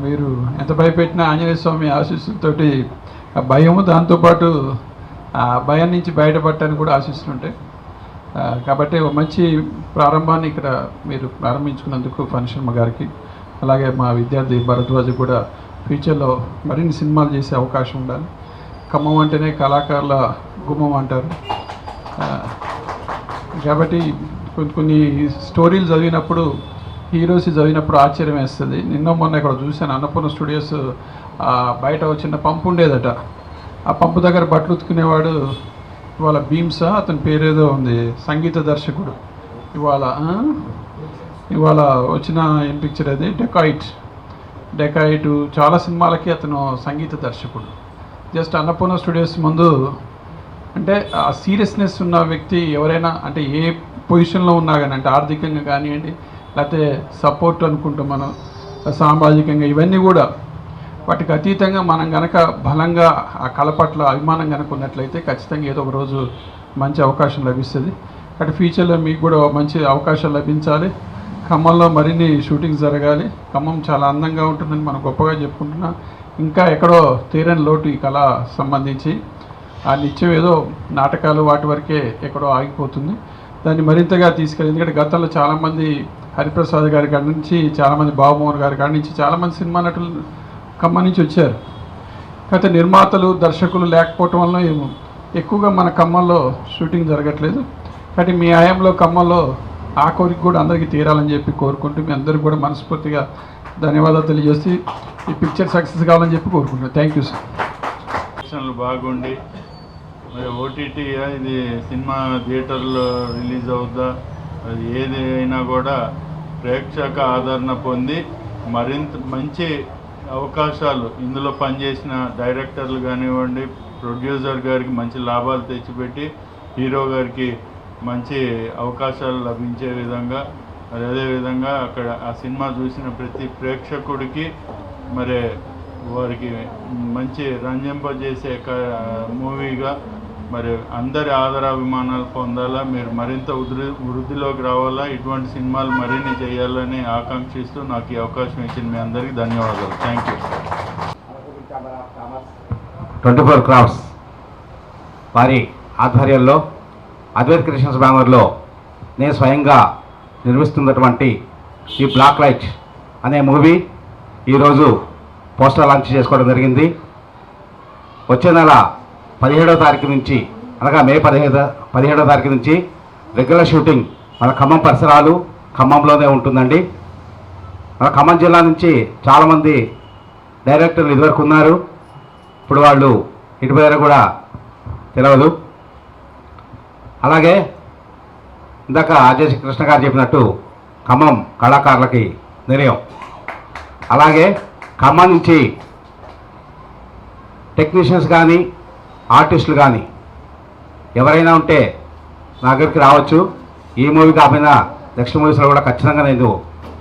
మీరు ఎంత భయపెట్టినా ఆంజనేయ స్వామి ఆశీస్సులతోటి భయము, దాంతోపాటు భయం నుంచి బయటపడటానికి కూడా ఆశిస్తుంటాయి. కాబట్టి ఒక మంచి ప్రారంభాన్ని ఇక్కడ మీరు ప్రారంభించుకున్నందుకు ఫణిశర్మ గారికి, అలాగే మా విద్యార్థి భరద్వాజ్ కూడా ఫ్యూచర్లో మరిన్ని సినిమాలు చేసే అవకాశం ఉండాలి. ఖమ్మం అంటేనే కళాకారుల గుమ్మం అంటారు. కాబట్టి కొన్ని స్టోరీలు చదివినప్పుడు, హీరోస్ చదివినప్పుడు ఆశ్చర్యం వేస్తుంది. నిన్న మొన్న ఇక్కడ చూశాను, అన్నపూర్ణ స్టూడియోస్ బయట చిన్న పంపు ఉండేదట. ఆ పంపు దగ్గర బట్టలు ఉతుకునేవాడు ఇవాళ భీమ్సా, అతని పేరేదో ఉంది, సంగీత దర్శకుడు. ఇవాళ వచ్చిన ఏం పిక్చర్ అది, డెకాయిట్ చాలా సినిమాలకి అతను సంగీత దర్శకుడు. జస్ట్ అన్నపూర్ణ స్టూడియోస్ ముందు అంటే ఆ సీరియస్నెస్ ఉన్న వ్యక్తి ఎవరైనా, అంటే ఏ పొజిషన్లో ఉన్నా కానీ, అంటే ఆర్థికంగా కానివ్వండి, లేకపోతే సపోర్ట్ అనుకుంటాం మనం, సామాజికంగా, ఇవన్నీ కూడా వాటికి అతీతంగా మనం కనుక బలంగా ఆ కళ పట్ల అభిమానం కనుక ఉన్నట్లయితే ఖచ్చితంగా ఏదో ఒక రోజు మంచి అవకాశం లభిస్తుంది. అటు ఫ్యూచర్లో మీకు కూడా మంచి అవకాశాలు లభించాలి. ఖమ్మంలో మరిన్ని షూటింగ్స్ జరగాలి. ఖమ్మం చాలా అందంగా ఉంటుందని మనం గొప్పగా చెప్పుకుంటున్నాం. ఇంకా ఎక్కడో తీరని లోటు ఈ కళ సంబంధించి, ఆ నిత్యం ఏదో నాటకాలు వాటి వరకే ఎక్కడో ఆగిపోతుంది. దాన్ని మరింతగా తీసుకెళ్ళి, ఎందుకంటే గతంలో చాలామంది హరిప్రసాద్ గారి కాడి నుంచి, చాలామంది బాబుమోహన్ గారి కాడి నుంచి చాలామంది సినిమా నటులు ఖమ్మం నుంచి వచ్చారు. కాకపోతే నిర్మాతలు, దర్శకులు లేకపోవటం వల్ల ఎక్కువగా మన ఖమ్మంలో షూటింగ్ జరగట్లేదు. కాబట్టి మీ హయాంలో ఖమ్మంలో ఆ కోరిక కూడా అందరికీ తీరాలని చెప్పి కోరుకుంటూ, మీ అందరికీ కూడా మనస్ఫూర్తిగా ధన్యవాదాలు తెలియజేసి ఈ పిక్చర్ సక్సెస్ కావాలని చెప్పి కోరుకుంటున్నాను. Thank you sir. బాగుండి మరి ఓటీటీ ఇది సినిమా థియేటర్లో రిలీజ్ అవుద్దా, అది ఏది అయినా కూడా ప్రేక్షక ఆదరణ పొంది మరింత మంచి అవకాశాలు, ఇందులో పనిచేసిన డైరెక్టర్లు కానివ్వండి, ప్రొడ్యూసర్ గారికి మంచి లాభాలు తెచ్చిపెట్టి హీరో గారికి మంచి అవకాశాలు లభించే విధంగా, మరి అదేవిధంగా అక్కడ ఆ సినిమా చూసిన ప్రతి ప్రేక్షకుడికి మరి వారికి మంచి రంజింపజేసే మూవీగా మరి అందరి ఆదరాభిమానాలు పొందాలా, మీరు మరింత వృద్ధిలోకి రావాలా, ఇటువంటి సినిమాలు మరిన్ని చేయాలని ఆకాంక్షిస్తూ నాకు ఈ అవకాశం ఇచ్చిన మీ అందరికీ ధన్యవాదాలు. Thank you. 24 క్రాఫ్ట్స్ వారి ఆధ్వర్యంలో అద్వైత్ క్రియేషన్స్ బ్యానర్లో నేను స్వయంగా నిర్మిస్తున్నటువంటి ఈ బ్లాక్ లైట్ అనే మూవీ ఈరోజు పోస్టర్ లాంచ్ చేసుకోవడం జరిగింది. వచ్చే నెల 17వ తారీఖు నుంచి, అనగా మే 17వ తారీఖు నుంచి రెగ్యులర్ షూటింగ్ మన ఖమ్మం పరిసరాలు, ఖమ్మంలోనే ఉంటుందండి. మన ఖమ్మం జిల్లా నుంచి చాలామంది డైరెక్టర్లు ఇదివరకు ఉన్నారు. ఇప్పుడు వాళ్ళు ఇటుపోయారో కూడా తెలియదు. అలాగే ఇందాక అజయ్ కృష్ణ గారు చెప్పినట్టు ఖమ్మం కళాకారులకి నిలయం. అలాగే ఖమ్మం నుంచి టెక్నీషియన్స్ కానీ, ఆర్టిస్టులు కానీ ఎవరైనా ఉంటే నా దగ్గరికి రావచ్చు. ఈ మూవీ కాకపోయినా నెక్స్ట్ మూవీస్లో కూడా ఖచ్చితంగా నేను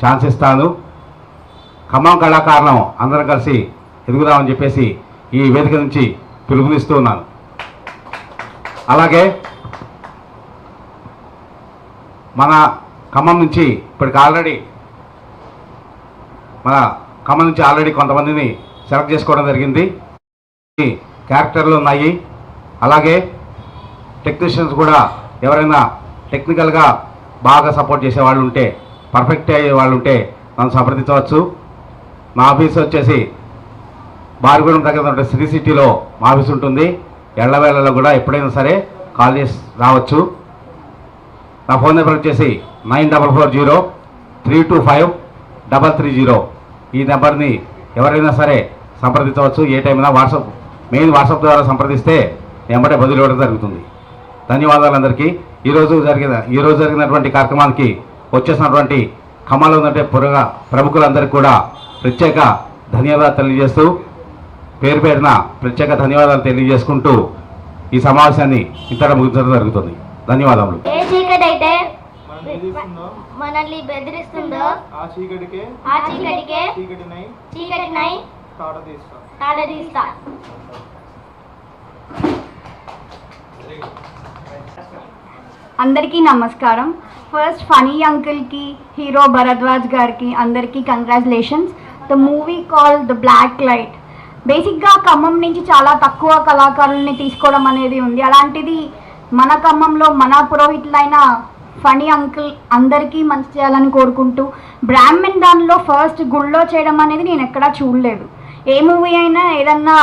ఛాన్స్ ఇస్తాను. ఖమ్మం కళాకారులం అందరం కలిసి ఎదుగుదామని చెప్పేసి ఈ వేదిక నుంచి పిలుపునిస్తూ ఉన్నాను. అలాగే మన ఖమ్మం నుంచి ఇప్పటికి ఆల్రెడీ కొంతమందిని సెలెక్ట్ చేసుకోవడం జరిగింది. క్యారెక్టర్లు ఉన్నాయి. అలాగే టెక్నీషియన్స్ కూడా ఎవరైనా టెక్నికల్గా బాగా సపోర్ట్ చేసే వాళ్ళు ఉంటే, పర్ఫెక్ట్ అయ్యే వాళ్ళు ఉంటే నన్ను సంప్రదించవచ్చు. మా ఆఫీస్ వచ్చేసి బారిగూడెం దగ్గర సిటీ సిటీలో మా ఆఫీస్ ఉంటుంది. ఎళ్లవేళలో కూడా ఎప్పుడైనా సరే కాల్ చేసి రావచ్చు. నా ఫోన్ నెంబర్ వచ్చేసి 9440325330. ఈ నెంబర్ని ఎవరైనా సరే సంప్రదించవచ్చు. ఏ టైమైనా వాట్సాప్ ద్వారా సంప్రదిస్తే వెంబడే బదులు ఇవ్వడం జరుగుతుంది. ధన్యవాదాలు అందరికీ. ఈరోజు జరిగినటువంటి కార్యక్రమానికి వచ్చేసినటువంటి ఖమ్మంలో ఉన్నటువంటి ప్రముఖులందరికీ కూడా ప్రత్యేక ధన్యవాదాలు తెలియజేస్తూ, పేరు పేరున ప్రత్యేక ధన్యవాదాలు తెలియజేసుకుంటూ ఈ సమావేశాన్ని ఇంతటా ముగించడం జరుగుతుంది. ధన్యవాదములు. మనల్ని బెదిరిస్తుందో ఆ చీకటికే చీకటినై తాడదీస్తా. అందరికీ నమస్కారం. ఫస్ట్ ఫనీ అంకుల్కి, హీరో భరద్వాజ్ గారికి అందరికీ congratulations. The movie called the black light. బేసిక్గా ఖమ్మం నుంచి చాలా తక్కువ కళాకారుల్ని తీసుకోవడం అనేది ఉంది. అలాంటిది మన ఖమ్మంలో మన పురోహితులైన ఫనీ అంకుల్ అందరికీ మంచి చేయాలని కోరుకుంటూ, బ్రాహ్మణ్ దానిలో ఫస్ట్ గుళ్ళో చేయడం అనేది నేను ఎక్కడా చూడలేదు. ఏ మూవీ అయినా ఏదన్నా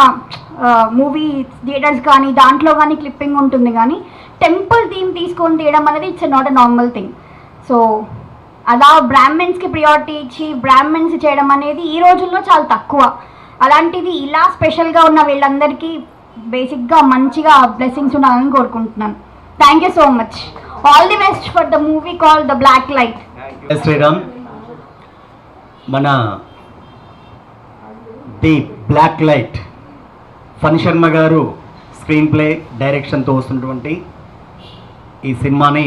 మూవీ థియేటర్స్ కానీ దాంట్లో కానీ క్లిప్పింగ్ ఉంటుంది, కానీ టెంపుల్ థీమ్ తీసుకొని తీయడం అనేది it's not a normal thing. So అలా బ్రాహ్మణ్స్కి ప్రియారిటీ ఇచ్చి బ్రాహ్మణ్స్ చేయడం అనేది ఈ రోజుల్లో చాలా తక్కువ. అలాంటిది ఇలా స్పెషల్గా ఉన్న వీళ్ళందరికీ బేసిక్గా మంచిగా బ్లెస్సింగ్స్ ఉండాలని కోరుకుంటున్నాను. Thank you so much. All the best for the movie call the black light. Sriram, మన the black light Phani Sharma గారు స్క్రీన్ ప్లే డైరెక్షన్తో వస్తున్నటువంటి ఈ సినిమాని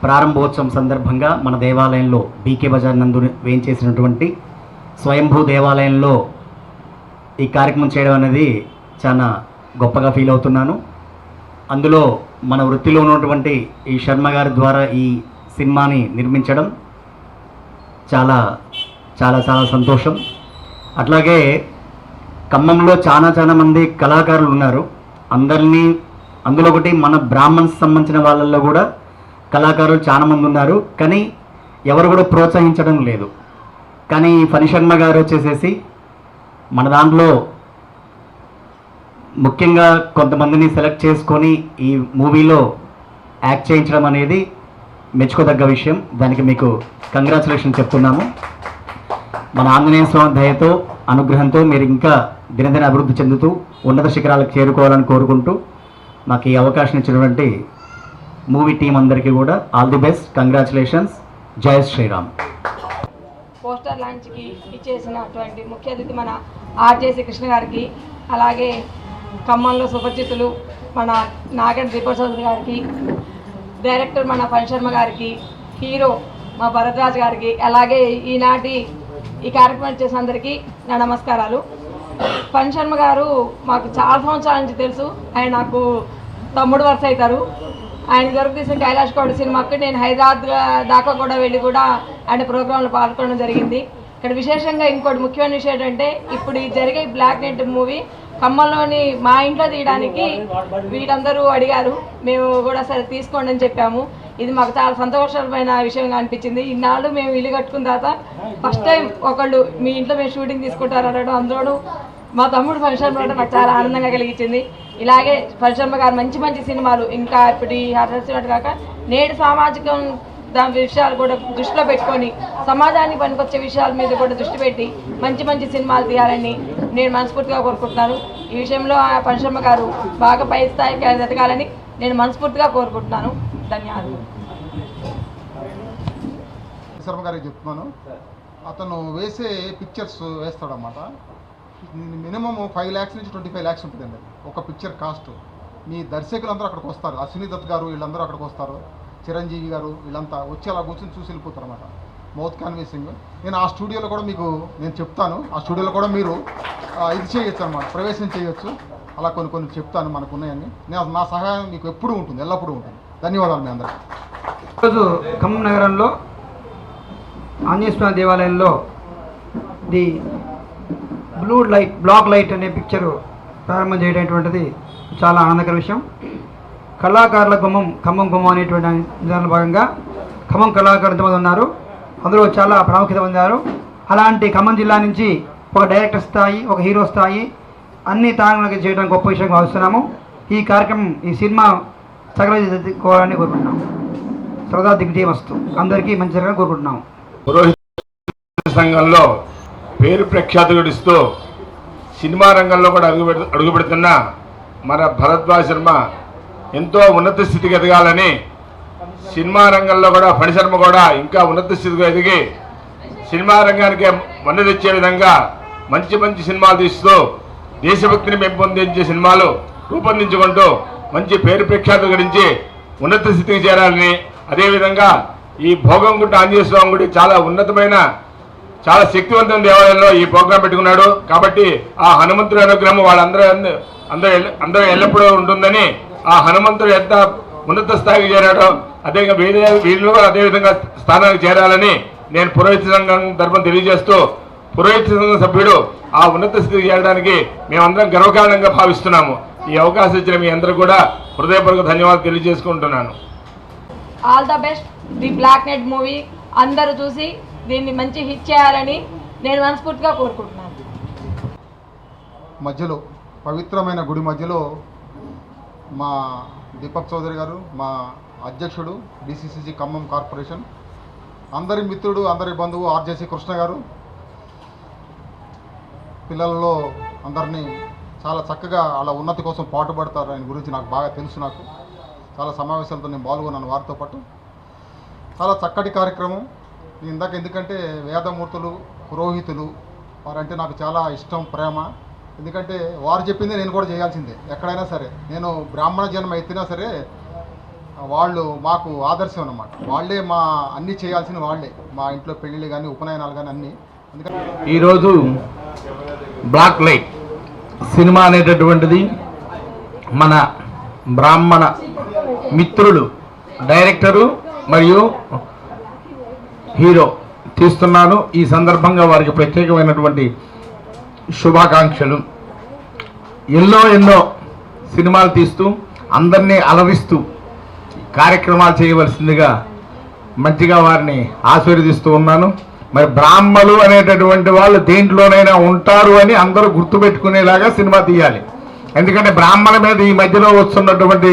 ప్రారంభోత్సవం సందర్భంగా మన దేవాలయంలో బీకే బజార్ నందు వేయించేసినటువంటి స్వయంభూ దేవాలయంలో ఈ కార్యక్రమం చేయడం అనేది చాలా గొప్పగా ఫీల్ అవుతున్నాను. అందులో మన వృత్తిలో ఉన్నటువంటి ఈ శర్మ గారి ద్వారా ఈ సినిమాని నిర్మించడం చాలా చాలా చాలా సంతోషం. అట్లాగే ఖమ్మంలో చాలా మంది కళాకారులు ఉన్నారు. అందులో ఒకటి మన బ్రాహ్మణ్స్ సంబంధించిన వాళ్ళల్లో కూడా కళాకారులు చాలా మంది ఉన్నారు, కానీ ఎవరు కూడా ప్రోత్సహించడం లేదు. కానీ ఫణి శర్మ గారు వచ్చేసేసి మన దాంట్లో ముఖ్యంగా కొంతమందిని సెలెక్ట్ చేసుకొని ఈ మూవీలో యాక్ట్ చేయించడం అనేది మెచ్చుకోదగ్గ విషయం. దానికి మీకు కంగ్రాచులేషన్ చెప్తున్నాము. మన ఆంజనేయ స్వామి దయతో అనుగ్రహంతో మీరు ఇంకా దినదిన అభివృద్ధి చెందుతూ ఉన్నత శిఖరాలకు చేరుకోవాలని కోరుకుంటూ నాకు ఈ అవకాశం ఇచ్చినటువంటి మూవీ టీం అందరికీ కూడా ఆల్ ది బెస్ట్, కంగ్రాచులేషన్స్. జై శ్రీరామ్. పోస్టర్ లాంచ్కి ఇచ్చేసినటువంటి ముఖ్య అతిథి మన ఆర్జేసి కృష్ణ గారికి, అలాగే ఖమ్మంలో సుపరిచితులు మన నాగంటి దీపక్ చౌదరి గారికి, డైరెక్టర్ మన ఫణి శర్మ గారికి, హీరో మా భరద్వాజ్ గారికి, అలాగే ఈనాటి ఈ కార్యక్రమం చేసిన అందరికీ నా నమస్కారాలు. ఫణి శర్మ గారు మాకు చాలా సంవత్సరాల నుంచి తెలుసు. ఆయన నాకు తమ్ముడు వరుస అవుతారు. ఆయన దొరికి తీసిన కైలాష్ కోట సినిమాకి నేను హైదరాబాద్ దాకా కూడా వెళ్ళి కూడా ఆయన ప్రోగ్రాంలో పాల్గొనడం జరిగింది. ఇక్కడ విశేషంగా ఇంకోటి ముఖ్యమైన విషయం ఏంటంటే, ఇప్పుడు ఈ జరిగే బ్లాక్ నైట్ మూవీ ఖమ్మంలోని మా ఇంట్లో తీయడానికి వీళ్ళందరూ అడిగారు. మేము కూడా సరే తీసుకోండి అని చెప్పాము. ఇది మాకు చాలా సంతోషమైన విషయంగా అనిపించింది. ఇన్నాళ్ళు మేము ఇల్లు కట్టుకున్న తర్వాత ఫస్ట్ టైం ఒకళ్ళు మీ ఇంట్లో మేము షూటింగ్ తీసుకుంటారు అనడం, అందులోనూ మా తమ్ముడు ఫణి శర్మ అంటే నాకు చాలా ఆనందంగా కలిగించింది. ఇలాగే ఫణి శర్మ గారు మంచి సినిమాలు ఇంకా ఇప్పుడు ఈ హర్రర్ కాక నేడు సామాజికం దాని విషయాలు కూడా దృష్టిలో పెట్టుకొని సమాజానికి పనికొచ్చే విషయాల మీద కూడా దృష్టి పెట్టి మంచి సినిమాలు తీయాలని నేను మనస్ఫూర్తిగా కోరుకుంటున్నాను. ఈ విషయంలో ఫణి శర్మ గారు బాగా పై స్థాయికి ఎదగాలని నేను మనస్ఫూర్తిగా కోరుకుంటున్నాను. ధన్యవాదాలు. శర్మ గారికి చెప్తున్నాను. అతను వేసే పిక్చర్స్ వేస్తాడన్నమాట. మినిమం 5 lakhs నుంచి 25 lakhs ఉంటుందండి ఒక పిక్చర్ కాస్ట్. మీ దర్శకులందరూ అక్కడికి వస్తారు. అశ్విని దత్ గారు వీళ్ళందరూ అక్కడికి వస్తారు, చిరంజీవి గారు వీళ్ళంతా వచ్చి అలా కూర్చొని చూసి వెళ్ళిపోతారు అనమాట. మౌత్ కాన్వేసింగ్. నేను ఆ స్టూడియోలో కూడా మీకు నేను చెప్తాను. ఆ స్టూడియోలో కూడా మీరు ఇది చేయొచ్చు అనమాట, ప్రవేశం చేయొచ్చు. అలా కొన్ని చెప్తాను మనకు ఉన్నాయని. నా సహాయం మీకు ఎప్పుడూ ఉంటుంది, ఎల్లప్పుడూ ఉంటుంది. ధన్యవాదాలు మీ అందరికీ. ఈరోజు ఖమ్మం నగరంలో ఆంజనేయ స్వామి దేవాలయంలో ది బ్లాక్ లైట్ అనే పిక్చరు ప్రారంభం చేయటటువంటిది చాలా ఆనందకర విషయం. కళాకారుల ఖమ్మం గుమ్మం అనేటువంటి దానిలో భాగంగా ఖమ్మం కళాకారులు ఎంతమంది ఉన్నారు, అందులో చాలా ప్రాముఖ్యత పొందారు. అలాంటి ఖమ్మం జిల్లా నుంచి ఒక డైరెక్టర్ స్థాయి, ఒక హీరో స్థాయి అన్ని తారాలకు చేయడం గొప్ప విషయం భావిస్తున్నాము. ఈ కార్యక్రమం, ఈ సినిమా సగలకోవాలని కోరుకుంటున్నాము. సరదా దిగ్విజయం వస్తూ అందరికీ మంచి జరగాలని కోరుకుంటున్నాము. పురోహిత సంఘంలో పేరు ప్రఖ్యాతుడిస్తూ సినిమా రంగంలో కూడా అడుగు పెడుతున్న మన భరద్వాజ్ శర్మ ఎంతో ఉన్నత స్థితికి ఎదగాలని, సినిమా రంగంలో కూడా ఫణి శర్మ కూడా ఇంకా ఉన్నత స్థితికి ఎదిగి సినిమా రంగానికి మన్ను తెచ్చే విధంగా మంచి సినిమాలు తీస్తూ దేశభక్తిని పెంపొందించే సినిమాలు రూపొందించుకుంటూ మంచి పేరు ప్రఖ్యాతులు గురించి ఉన్నత స్థితికి చేరాలని, అదేవిధంగా ఈ భోగంగుట్ట ఆంజనేయ స్వామి గుడి చాలా ఉన్నతమైన చాలా శక్తివంతమైన దేవాలయంలో ఈ ప్రోగ్రాం పెట్టుకున్నాడు. కాబట్టి ఆ హనుమంతుడి అనుగ్రహం అందరూ ఎల్లప్పుడూ ఉంటుందని, ఆ హనుమంతుడు ఎంత ఉన్నత స్థాయికి చేరాడో వీళ్ళు అదేవిధంగా స్థానానికి చేరాలని నేను పురోహిత సంఘం తరఫున తెలియజేస్తూ పురోహిత సంఘం సభ్యుడు ఆ ఉన్నత స్థితికి వెళ్ళడానికి మేమందరం గర్వకారణంగా భావిస్తున్నాము. ఈ అవకాశం ఇచ్చిన మీ అందరూ కూడా హృదయపూర్వక ధన్యవాదాలు తెలియజేసుకుంటున్నాను. All the best the black night movie. అందరూ చూసి దీన్ని మంచి హిట్ చేయాలని నేను మనస్ఫూర్తిగా కోరుకుంటున్నాను. మధ్యలో పవిత్రమైన గుడి మధ్యలో మా దీపక్ చౌదరి గారు, మా అధ్యక్షుడు డిసిసిసి ఖమ్మం కార్పొరేషన్, అందరి మిత్రుడు, అందరి బంధువు ఆర్జేసి కృష్ణ గారు పిల్లలలో అందరినీ చాలా చక్కగా వాళ్ళ ఉన్నతి కోసం పాటుపడతారు. ఆయన గురించి నాకు బాగా తెలుసు. నాకు చాలా సమావేశాలతో నేను పాల్గొన్నాను వారితో పాటు. చాలా చక్కటి కార్యక్రమం. నేను ఇందాక ఎందుకంటే వేదమూర్తులు, పురోహితులు వారంటే నాకు చాలా ఇష్టం, ప్రేమ. ఎందుకంటే వారు చెప్పింది నేను కూడా చేయాల్సిందే. ఎక్కడైనా సరే నేను బ్రాహ్మణ జన్మ ఎత్తినా సరే వాళ్ళు మాకు ఆదర్శం అన్నమాట. వాళ్ళే మా అన్నీ చేయాల్సిన వాళ్ళే. మా ఇంట్లో పెళ్ళిళ్ళు కానీ ఉపనయనాలు కానీ అన్నీ. ఎందుకంటే ఈరోజు బ్లాక్ లైట్ సినిమా అనేటటువంటిది మన బ్రాహ్మణ మిత్రులు డైరెక్టరు మరియు హీరో తీస్తున్నాను. ఈ సందర్భంగా వారికి ప్రత్యేకమైనటువంటి శుభాకాంక్షలు. ఎన్నో సినిమాలు తీస్తూ అందరినీ అలరిస్తూ కార్యక్రమాలు చేయవలసిందిగా మంచిగా వారిని ఆశీర్వదిస్తూ ఉన్నాను. మరి బ్రాహ్మలు అనేటటువంటి వాళ్ళు దేంట్లోనైనా ఉంటారు అని అందరూ గుర్తుపెట్టుకునేలాగా సినిమా తీయాలి. ఎందుకంటే బ్రాహ్మణ మీద ఈ మధ్యలో వస్తున్నటువంటి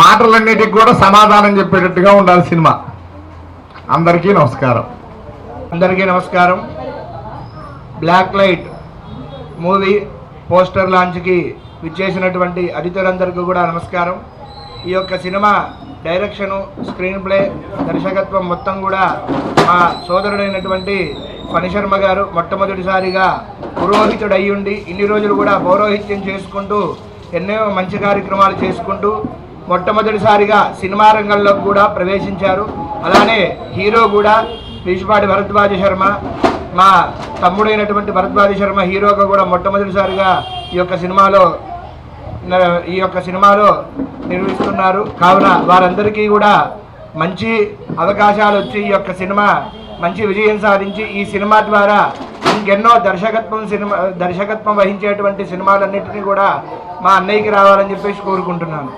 మాటలన్నిటికి కూడా సమాధానం చెప్పేటట్టుగా ఉండాలి సినిమా. అందరికీ నమస్కారం. అందరికీ నమస్కారం. బ్లాక్ లైట్ మూవీ పోస్టర్ లాంచ్కి విచ్చేసినటువంటి అతిథులందరికీ కూడా నమస్కారం. ఈ యొక్క సినిమా డైరెక్షను, స్క్రీన్ ప్లే, దర్శకత్వం మొత్తం కూడా మా సోదరుడైనటువంటి ఫణి శర్మ గారు మొట్టమొదటిసారిగా పురోహితుడు అయ్యుండి ఇన్ని రోజులు కూడా పౌరోహిత్యం చేసుకుంటూ ఎన్నో మంచి కార్యక్రమాలు చేసుకుంటూ మొట్టమొదటిసారిగా సినిమా రంగంలో కూడా ప్రవేశించారు. అలానే హీరో కూడా పీచుపాటి భరద్వాజ శర్మ, మా తమ్ముడైనటువంటి భరద్వాజ శర్మ హీరోగా కూడా మొట్టమొదటిసారిగా ఈ యొక్క సినిమాలో నిర్వహిస్తున్నారు. కావున వారందరికీ కూడా మంచి అవకాశాలు వచ్చి ఈ యొక్క సినిమా మంచి విజయం సాధించి ఈ సినిమా ద్వారా ఇంకెన్నో దర్శకత్వం వహించేటువంటి సినిమాలన్నింటినీ కూడా మా అన్నయ్యకి రావాలని చెప్పేసి కోరుకుంటున్నాను.